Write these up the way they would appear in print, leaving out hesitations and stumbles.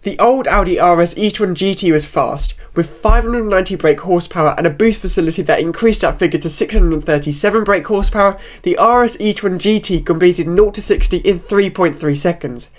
The old Audi RS E-Tron GT was fast, with 590 brake horsepower and a boost facility that increased that figure to 637 brake horsepower. The RS E-Tron GT completed 0 to 60 in 3.3 seconds.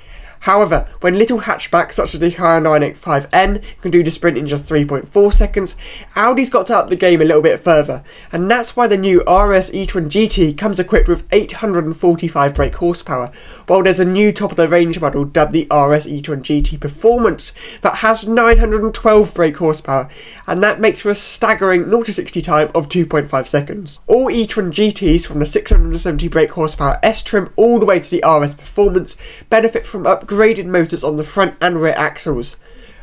However, when little hatchbacks such as the Hyundai 985N can do the sprint in just 3.4 seconds, Audi's got to up the game a little bit further, and that's why the new RS E-Tron GT comes equipped with 845 brake horsepower, while there's a new top-of-the-range model dubbed the RS E-Tron GT Performance that has 912 brake horsepower, and that makes for a staggering 0 to 60 time of 2.5 seconds. All E-Tron GTs from the 670 brake horsepower S trim all the way to the RS Performance benefit from upgraded motors on the front and rear axles.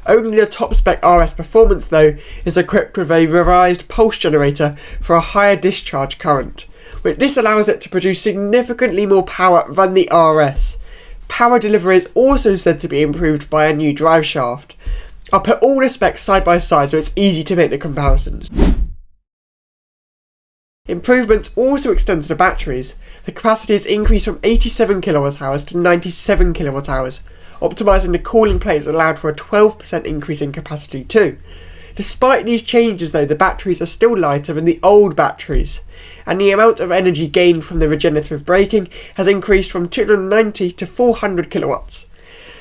Only the top spec RS Performance though is equipped with a revised pulse generator for a higher discharge current, but this allows it to produce significantly more power than the RS. Power delivery is also said to be improved by a new drive shaft. I'll put all the specs side by side so it's easy to make the comparisons. Improvements also extend to the batteries. The capacity is increased from 87 kWh to 97 kWh. Optimising the cooling plate has allowed for a 12% increase in capacity too. Despite these changes though, the batteries are still lighter than the old batteries, and the amount of energy gained from the regenerative braking has increased from 290 to 400 kilowatts.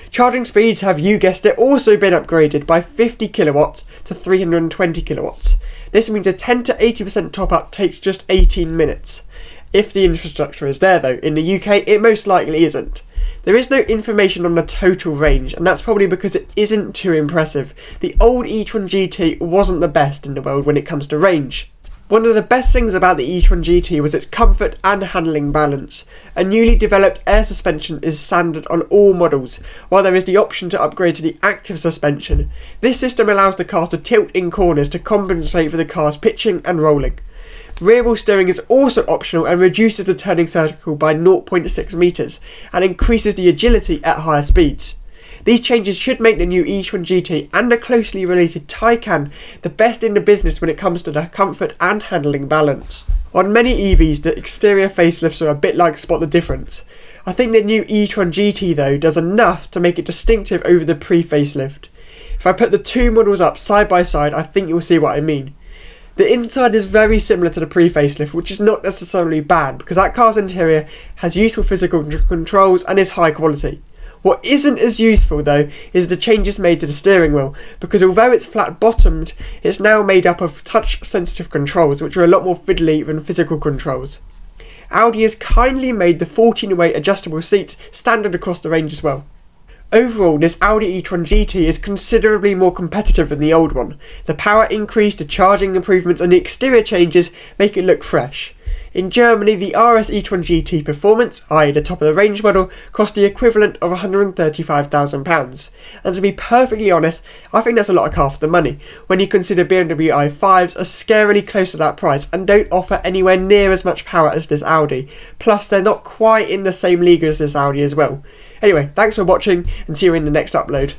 Charging speeds have, you guessed it, also been upgraded by 50 kilowatts to 320 kilowatts. This means a 10 to 80% top up takes just 18 minutes. If the infrastructure is there though, in the UK it most likely isn't. There is no information on the total range, and that's probably because it isn't too impressive. The old E-Tron GT wasn't the best in the world when it comes to range. One of the best things about the E-Tron GT was its comfort and handling balance. A newly developed air suspension is standard on all models, while there is the option to upgrade to the active suspension. This system allows the car to tilt in corners to compensate for the car's pitching and rolling. Rear wheel steering is also optional and reduces the turning circle by 0.6 metres and increases the agility at higher speeds. These changes should make the new E-Tron GT and a closely related Taycan the best in the business when it comes to the comfort and handling balance. On many EVs, the exterior facelifts are a bit like Spot the Difference. I think the new E-Tron GT though does enough to make it distinctive over the pre-facelift. If I put the two models up side by side, I think you'll see what I mean. The inside is very similar to the pre-facelift, which is not necessarily bad because that car's interior has useful physical controls and is high quality. What isn't as useful though is the changes made to the steering wheel, because although it's flat bottomed, it's now made up of touch sensitive controls which are a lot more fiddly than physical controls. Audi has kindly made the 14-way adjustable seats standard across the range as well. Overall, this Audi E-Tron GT is considerably more competitive than the old one. The power increase, the charging improvements and the exterior changes make it look fresh. In Germany, the RS E-Tron GT Performance, i.e. the top of the range model, cost the equivalent of £135,000. And to be perfectly honest, I think that's a lot of car for the money, when you consider BMW i5s are scarily close to that price and don't offer anywhere near as much power as this Audi. Plus, they're not quite in the same league as this Audi as well. Anyway, thanks for watching and see you in the next upload.